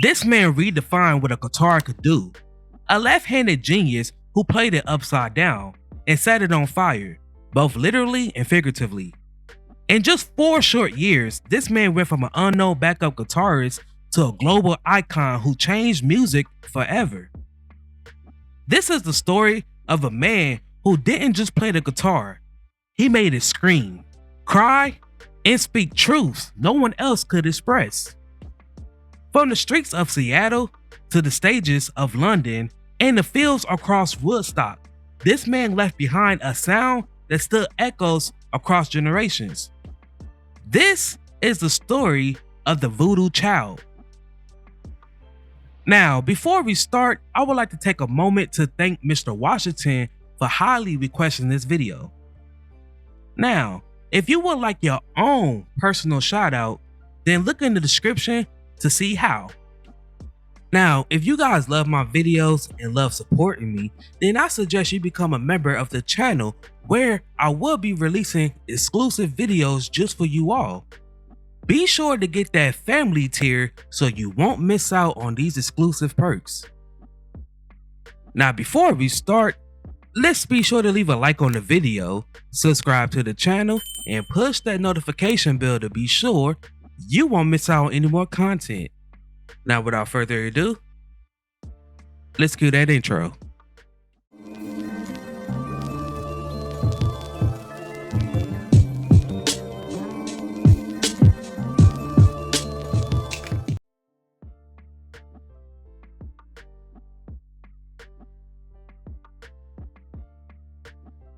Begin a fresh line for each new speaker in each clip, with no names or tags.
This man redefined what a guitar could do. A left-handed genius who played it upside down and set it on fire, both literally and figuratively. In just 4 short years, this man went from an unknown backup guitarist to a global icon who changed music forever. This is the story of a man who didn't just play the guitar, he made it scream, cry, and speak truths no one else could express. From the streets of Seattle to the stages of London and the fields across Woodstock, this man left behind a sound that still echoes across generations. This is the story of the Voodoo Child. Now, before we start, I would like to take a moment to thank Mr. Washington for highly requesting this video. Now, if you would like your own personal shout out, then look in the description to see how. Now, if you guys love my videos and love supporting me, then I suggest you become a member of the channel where I will be releasing exclusive videos just for you all. Be sure to get that family tier so you won't miss out on these exclusive perks. Now, before we start, let's be sure to leave a like on the video, subscribe to the channel, and push that notification bell to be sure you won't miss out on any more content. Now, without further ado, let's cue that intro.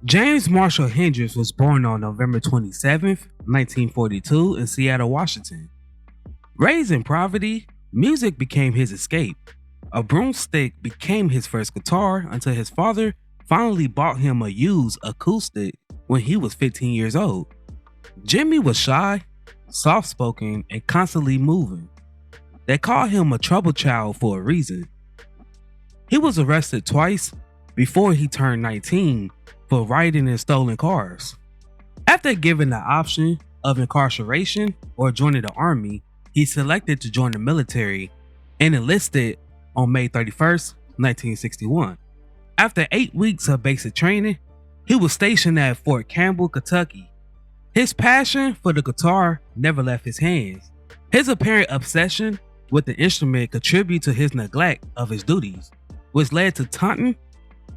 James Marshall Hendrix was born on November 27, 1942 in Seattle, Washington. Raised in poverty, music became his escape. A broomstick became his first guitar until his father finally bought him a used acoustic when he was 15 years old. Jimmy was shy, soft-spoken, and constantly moving. They called him a trouble child for a reason. He was arrested twice before he turned 19 for riding in stolen cars. After given the option of incarceration or joining the army, he selected to join the military and enlisted on May 31st, 1961. After 8 weeks of basic training, he was stationed at Fort Campbell, Kentucky. His passion for the guitar never left his hands. His apparent obsession with the instrument contributed to his neglect of his duties, which led to taunting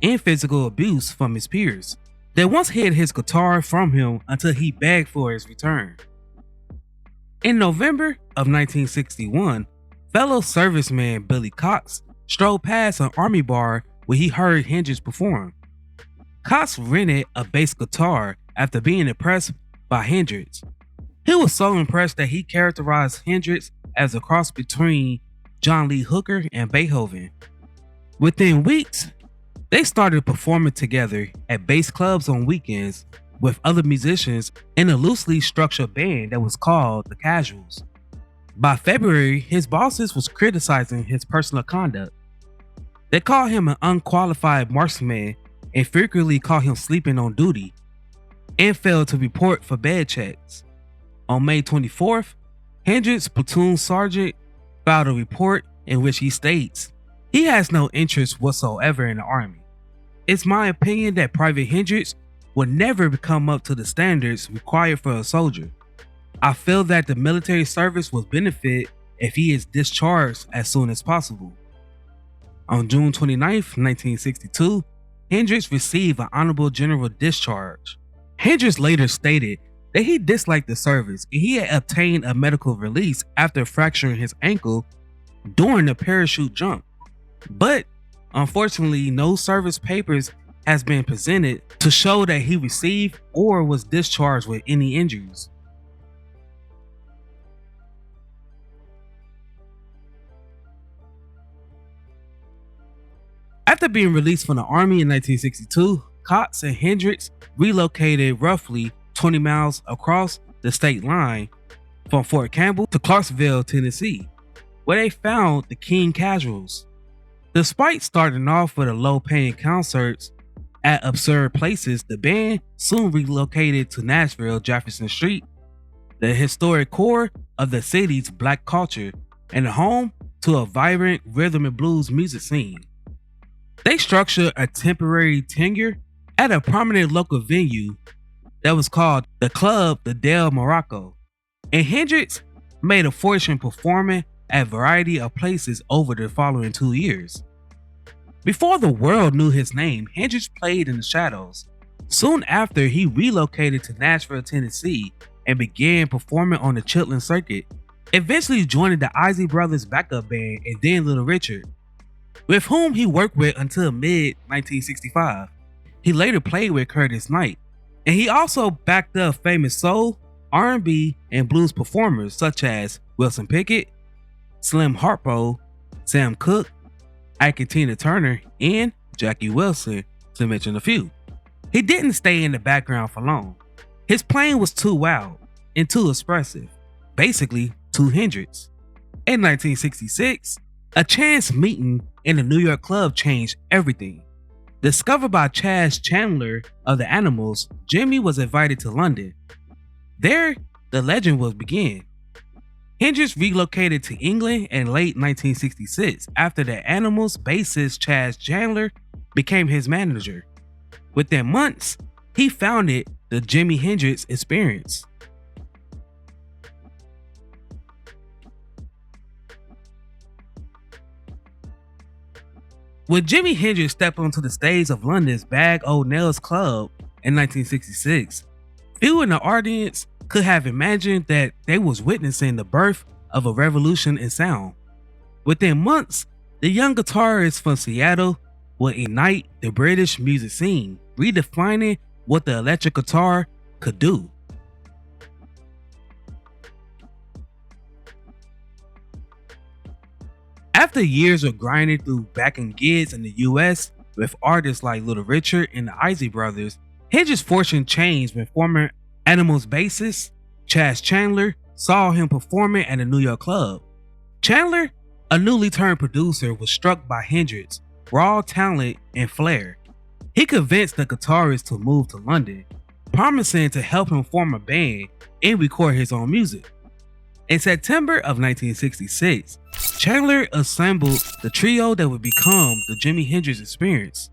and physical abuse from his peers. They once hid his guitar from him until he begged for its return. In November of 1961, fellow serviceman Billy Cox strolled past an army bar where he heard Hendrix perform. Cox rented a bass guitar after being impressed by Hendrix. He was so impressed that he characterized Hendrix as a cross between John Lee Hooker and Beethoven. Within weeks, they started performing together at bass clubs on weekends with other musicians in a loosely structured band that was called the Casuals. By February, his bosses was criticizing his personal conduct. They called him an unqualified marksman and frequently caught him sleeping on duty and failed to report for bed checks. On May 24th, Hendrix' platoon sergeant filed a report in which he states, "He has no interest whatsoever in the army. It's my opinion that Private Hendrix would never come up to the standards required for a soldier. I feel that the military service would benefit if he is discharged as soon as possible." On June 29th, 1962, Hendrix received an honorable general discharge. Hendrix later stated that he disliked the service and he had obtained a medical release after fracturing his ankle during the parachute jump. But unfortunately, no service papers has been presented to show that he received or was discharged with any injuries. After being released from the army in 1962, Cox and Hendrix relocated roughly 20 miles across the state line from Fort Campbell to Clarksville, Tennessee, where they found the King Casuals. Despite starting off with a low-paying concerts at absurd places, the band soon relocated to Nashville, Jefferson Street, the historic core of the city's black culture and the home to a vibrant rhythm and blues music scene. They structured a temporary tenure at a prominent local venue that was called the Club the Del Morocco, and Hendrix made a fortune performing at a variety of places over the following 2 years. Before the world knew his name, Hendrix played in the shadows. Soon after, he relocated to Nashville, Tennessee, and began performing on the Chitlin circuit, eventually joining the Isley Brothers backup band and then Little Richard, with whom he worked with until mid-1965. He later played with Curtis Knight, and he also backed up famous soul, R&B, and blues performers such as Wilson Pickett, Slim Harpo, Sam Cooke, Ike and Tina Turner, and Jackie Wilson, to mention a few. He didn't stay in the background for long. His playing was too wild and too expressive, basically too Hendrix. In 1966, a chance meeting in a New York club changed everything. Discovered by Chas Chandler of the Animals, Jimi was invited to London. There, the legend would begin. Hendrix relocated to England in late 1966 after the Animals bassist Chas Chandler became his manager. Within months, he founded the Jimi Hendrix Experience. When Jimi Hendrix stepped onto the stage of London's Bag O' Nails Club in 1966, few in the audience could have imagined that they was witnessing the birth of a revolution in sound. Within months, the young guitarist from Seattle would ignite the British music scene, redefining what the electric guitar could do. After years of grinding through backing gigs in the US with artists like Little Richard and the Isley Brothers, Hendrix's fortune changed when former Animals bassist Chas Chandler saw him performing at a New York club. Chandler, a newly turned producer, was struck by Hendrix's raw talent and flair. He convinced the guitarist to move to London, promising to help him form a band and record his own music. In September of 1966, Chandler assembled the trio that would become the Jimi Hendrix Experience.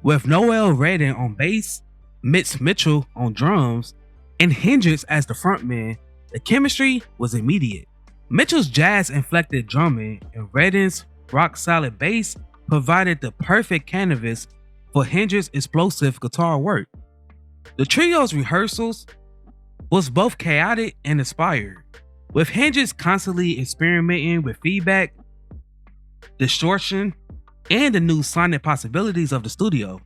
With Noel Redding on bass, Mitch Mitchell on drums, and Hendrix as the frontman, the chemistry was immediate. Mitchell's jazz-inflected drumming and Redding's rock-solid bass provided the perfect canvas for Hendrix's explosive guitar work. The trio's rehearsals was both chaotic and inspired, with Hendrix constantly experimenting with feedback, distortion, and the new sonic possibilities of the studio.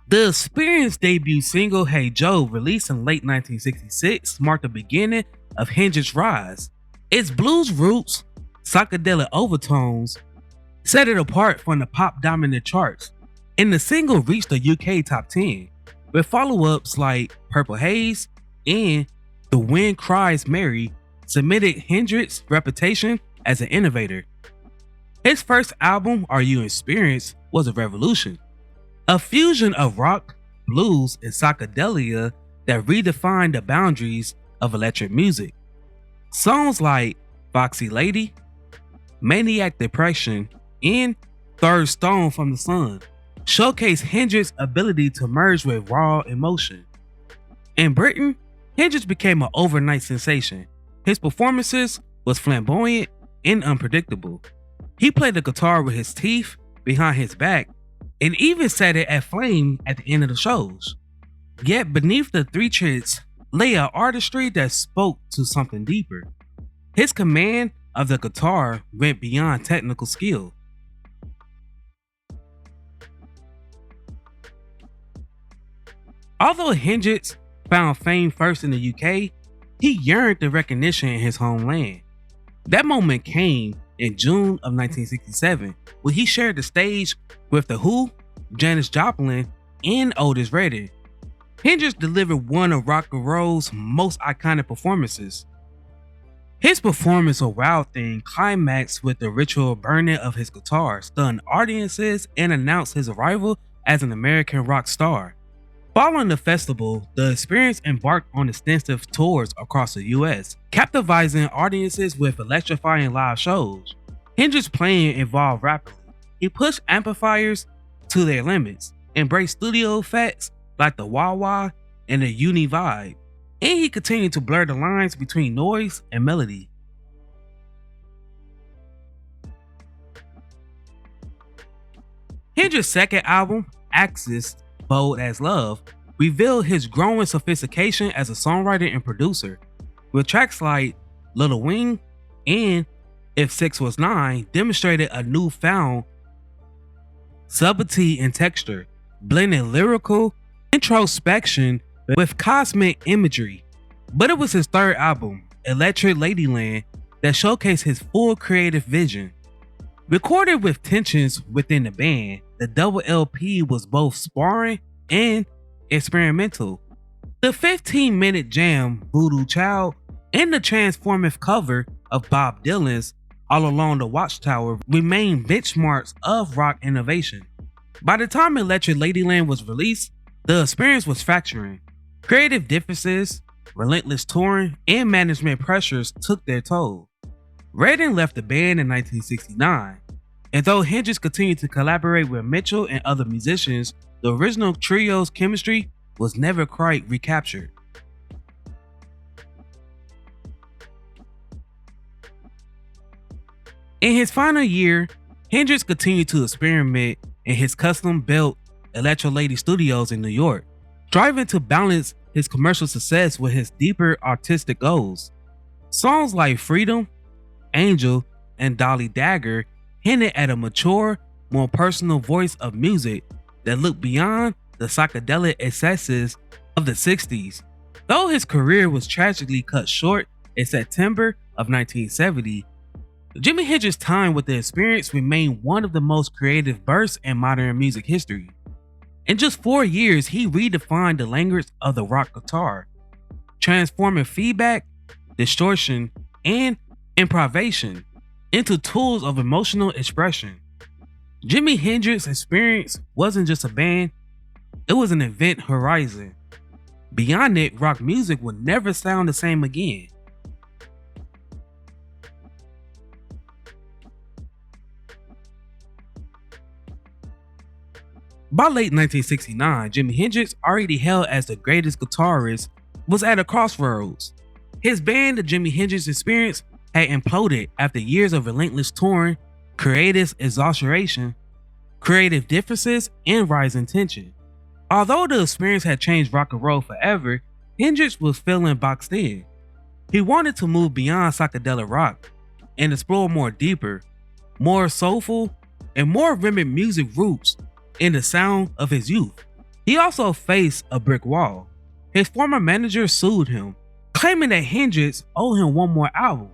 The Experience debut single Hey Joe, released in late 1966, marked the beginning of Hendrix's rise. Its blues roots, psychedelic overtones, set it apart from the pop-dominant charts, and the single reached the UK top 10, with follow-ups like Purple Haze and The Wind Cries Mary cemented Hendrix's reputation as an innovator. His first album, Are You Experienced, was a revolution. A fusion of rock, blues, and psychedelia that redefined the boundaries of electric music. Songs like Foxy Lady, Maniac Depression, and Third Stone from the Sun showcased Hendrix's ability to merge with raw emotion. In Britain, Hendrix became an overnight sensation. His performances was flamboyant and unpredictable. He played the guitar with his teeth behind his back and even set it at flame at the end of the shows. Yet beneath the three tricks lay an artistry that spoke to something deeper. His command of the guitar went beyond technical skill. Although Hendrix found fame first in the UK, he yearned the recognition in his homeland. That moment came in June of 1967 when he shared the stage with The Who, Janis Joplin, and Otis Redding. Hendrix delivered one of rock and roll's most iconic performances. His performance of Wild Thing climaxed with the ritual burning of his guitar, stunned audiences, and announced his arrival as an American rock star. Following the festival, the Experience embarked on extensive tours across the US, captivating audiences with electrifying live shows. Hendrix's playing evolved rapidly. He pushed amplifiers to their limits, embraced studio effects like the wah-wah and the uni-vibe, and he continued to blur the lines between noise and melody. Hendrix's second album, Axis: Bold as Love, revealed his growing sophistication as a songwriter and producer, with tracks like Little Wing and If 6 Was 9 demonstrated a newfound subtlety and texture, blending lyrical introspection with cosmic imagery. But it was his third album, Electric Ladyland, that showcased his full creative vision. Recorded with tensions within the band, the double LP was both sparring and experimental. The 15-minute jam, Voodoo Child, and the transformative cover of Bob Dylan's All Along the Watchtower remain benchmarks of rock innovation. By the time Electric Ladyland was released, the Experience was fracturing. Creative differences, relentless touring, and management pressures took their toll. Redden left the band in 1969, and though Hendrix continued to collaborate with Mitchell and other musicians, the original trio's chemistry was never quite recaptured. In his final year, Hendrix continued to experiment in his custom-built Electro Lady Studios in New York, striving to balance his commercial success with his deeper artistic goals. Songs like Freedom, Angel, and Dolly Dagger hinted at a mature, more personal voice of music that looked beyond the psychedelic excesses of the 60s. Though his career was tragically cut short in September of 1970, Jimi Hendrix's time with the Experience remained one of the most creative bursts in modern music history. In just 4 years, he redefined the language of the rock guitar, transforming feedback, distortion, and improvisation into tools of emotional expression. Jimi Hendrix's Experience wasn't just a band, it was an event horizon. Beyond it, rock music would never sound the same again. By late 1969, Jimi Hendrix, already hailed as the greatest guitarist, was at a crossroads. His band, the Jimi Hendrix Experience, had imploded after years of relentless touring, creative exhaustion, creative differences, and rising tension. Although the Experience had changed rock and roll forever, Hendrix was feeling boxed in. He wanted to move beyond psychedelic rock and explore more deeper, more soulful, and more rhythmic music roots in the sound of his youth. He also faced a brick wall. His former manager sued him, claiming that Hendrix owed him one more album.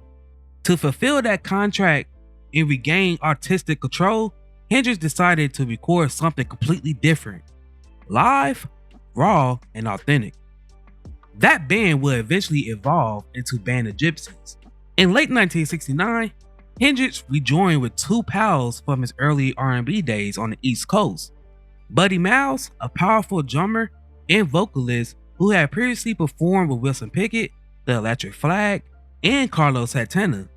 To fulfill that contract and regain artistic control, Hendrix decided to record something completely different. Live, raw, and authentic. That band would eventually evolve into Band of Gypsys. In late 1969, Hendrix rejoined with two pals from his early R&B days on the East Coast. Buddy Miles, a powerful drummer and vocalist who had previously performed with Wilson Pickett, The Electric Flag, and Carlos Santana.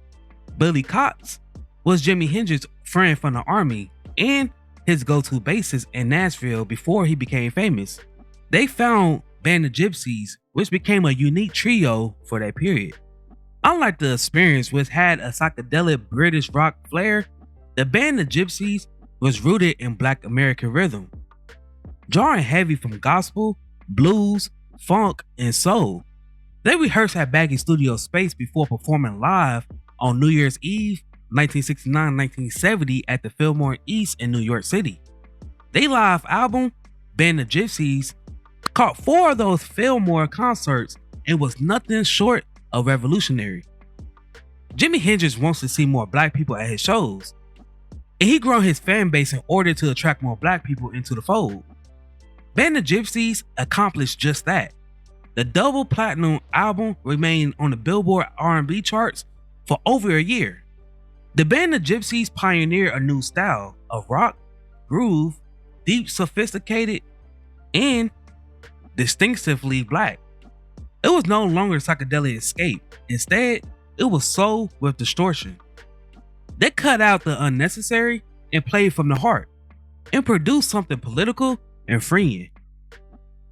Billy Cox was Jimi Hendrix's friend from the Army and his go-to bassist in Nashville before he became famous. They found Band of Gypsys, which became a unique trio for that period. Unlike the Experience, which had a psychedelic British rock flair, the Band of Gypsys was rooted in Black American rhythm, drawing heavy from gospel, blues, funk, and soul. They rehearsed at Baggy Studio space before performing live on New Year's Eve 1969-1970 at the Fillmore East in New York City. Their live album, Band of Gypsys, caught 4 of those Fillmore concerts and was nothing short of revolutionary. Jimi Hendrix wants to see more black people at his shows, and he grew his fan base in order to attract more black people into the fold. Band of Gypsys accomplished just that. The double platinum album remained on the Billboard R&B charts for over a year. The Band of Gypsys pioneered a new style of rock, groove, deep, sophisticated, and distinctively black. It was no longer psychedelic escape. Instead, it was soul with distortion. They cut out the unnecessary and played from the heart and produced something political and freeing.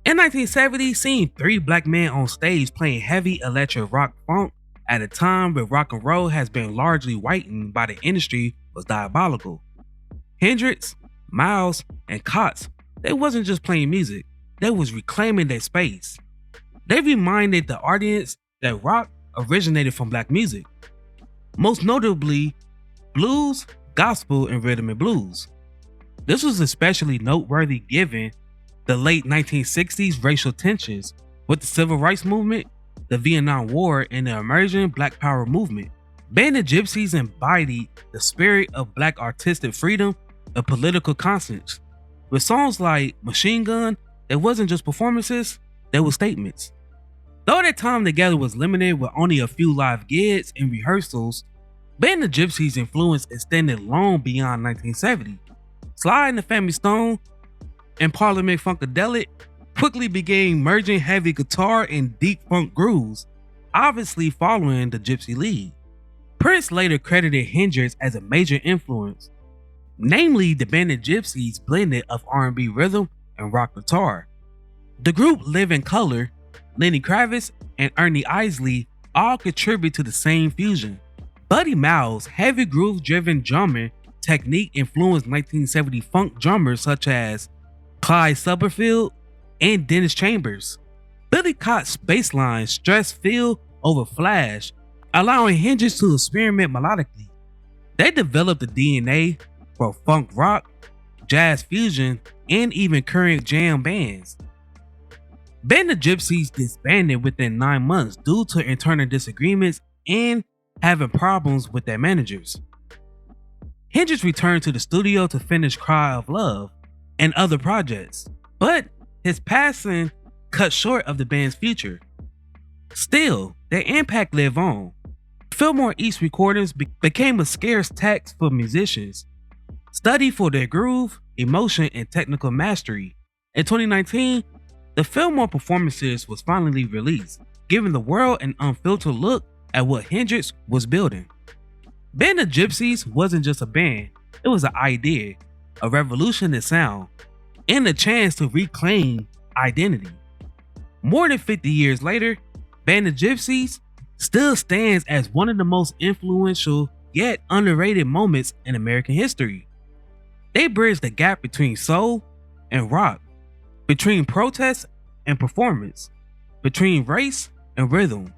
In 1970, seeing three black men on stage playing heavy electric rock funk at a time when rock and roll has been largely whitened by the industry was diabolical. Hendrix, Miles, and Cox, they wasn't just playing music, they was reclaiming their space. They reminded the audience that rock originated from black music, most notably blues, gospel, and rhythm and blues. This was especially noteworthy given the late 1960s racial tensions with the Civil Rights Movement, the Vietnam War, and the emerging Black Power movement. Band of Gypsys embodied the spirit of black artistic freedom and political conscience. With songs like Machine Gun, it wasn't just performances, they were statements. Though their time together was limited with only a few live gigs and rehearsals, Band of Gypsys' influence extended long beyond 1970. Sly and the Family Stone and Parliament Funkadelic quickly began merging heavy guitar and deep funk grooves, obviously following the Gypsy lead. Prince later credited Hendrix as a major influence, namely the Band of Gypsys blended of R&B rhythm and rock guitar. The group Living Colour, Lenny Kravitz, and Ernie Isley all contribute to the same fusion. Buddy Miles' heavy groove-driven drumming technique influenced 1970 funk drummers such as Clyde Stubblefield and Dennis Chambers. Billy Cox's bass line stressed fill over flash, allowing Hendrix to experiment melodically. They developed the DNA for funk rock, jazz fusion, and even current jam bands. Band of Gypsys disbanded within 9 months due to internal disagreements and having problems with their managers. Hendrix returned to the studio to finish Cry of Love and other projects, but his passing cut short of the band's future. Still, their impact lived on. Fillmore East recordings became a scarce text for musicians, studied for their groove, emotion, and technical mastery. In 2019, the Fillmore Performances was finally released, giving the world an unfiltered look at what Hendrix was building. Band of Gypsys wasn't just a band, it was an idea, a revolution in sound, and a chance to reclaim identity. More than 50 years later, Band of Gypsys still stands as one of the most influential yet underrated moments in American history. They bridge the gap between soul and rock, between protest and performance, between race and rhythm.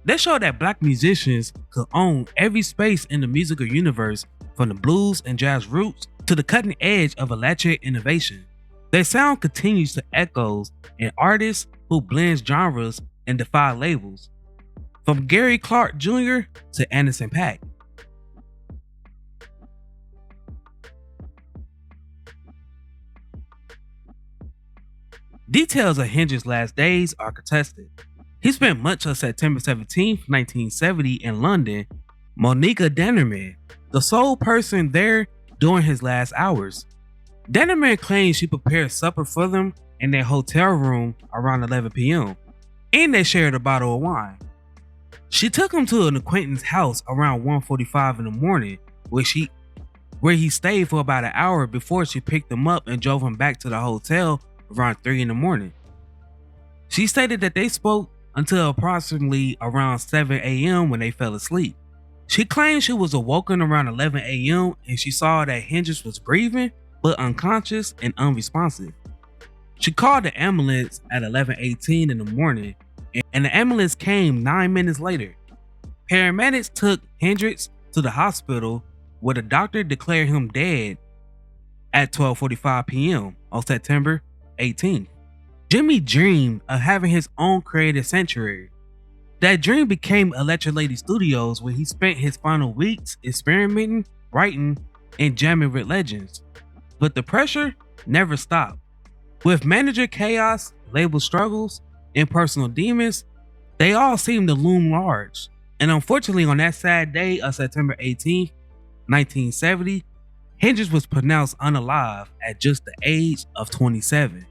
They show that black musicians could own every space in the musical universe, from the blues and jazz roots to the cutting edge of electric innovation. Their sound continues to echo in artists who blend genres and defy labels, from Gary Clark Jr. to Anderson .Paak. Details of Hendrix's last days are contested. He spent much of September 17, 1970 in London. Monica Dennerman, the sole person there during his last hours. Dennerman claims she prepared supper for them in their hotel room around 11 p.m. and they shared a bottle of wine. She took him to an acquaintance's house around 1:45 in the morning, where he stayed for about an hour before she picked him up and drove him back to the hotel around 3 in the morning. She stated that they spoke until approximately around 7 a.m. when they fell asleep. She claimed she was awoken around 11 a.m. and she saw that Hendrix was breathing but unconscious and unresponsive. She called the ambulance at 11:18 in the morning and the ambulance came 9 minutes later. Paramedics took Hendrix to the hospital where the doctor declared him dead at 12:45 p.m. on September 18th. Jimmy dreamed of having his own creative sanctuary. That dream became Electric Lady Studios, where he spent his final weeks experimenting, writing, and jamming with legends. But the pressure never stopped. With manager chaos, label struggles, and personal demons, they all seemed to loom large. And unfortunately, on that sad day of September 18th, 1970, Hendrix was pronounced unalive at just the age of 27.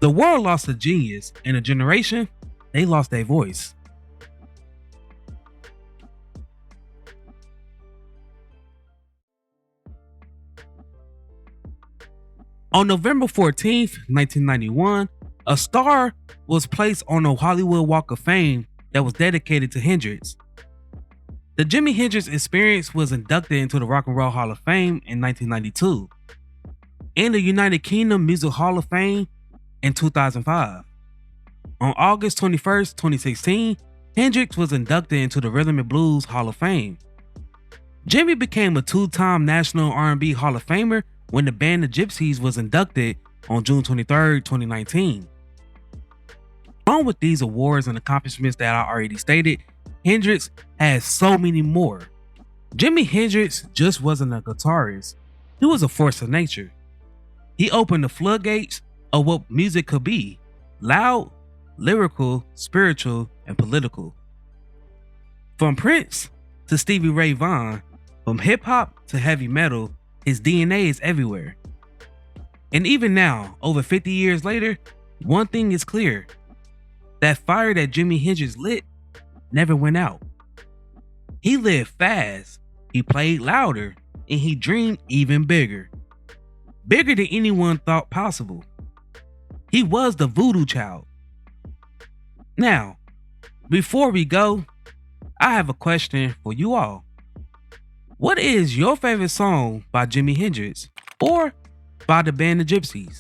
The world lost a genius, and a generation, they lost their voice. On November 14th, 1991, a star was placed on the Hollywood Walk of Fame that was dedicated to Hendrix. The Jimi Hendrix Experience was inducted into the Rock and Roll Hall of Fame in 1992, and the United Kingdom Music Hall of Fame in 2005. On August 21st, 2016, Hendrix was inducted into the Rhythm and Blues Hall of Fame. Jimi became a two-time National R&B Hall of Famer when the band The Gypsys was inducted on June 23, 2019. Along with these awards and accomplishments that I already stated, Hendrix has so many more. Jimi Hendrix just wasn't a guitarist, he was a force of nature. He opened the floodgates of what music could be: loud, lyrical, spiritual, and political. From Prince to Stevie Ray Vaughan, from hip-hop to heavy metal, his DNA is everywhere. And even now, over 50 years later, one thing is clear: that fire that Jimi Hendrix lit never went out. He lived fast, he played louder, and he dreamed even bigger. Bigger than anyone thought possible. He was the Voodoo child. Now, before we go, I have a question for you all. What is your favorite song by Jimi Hendrix or by the band The Gypsys?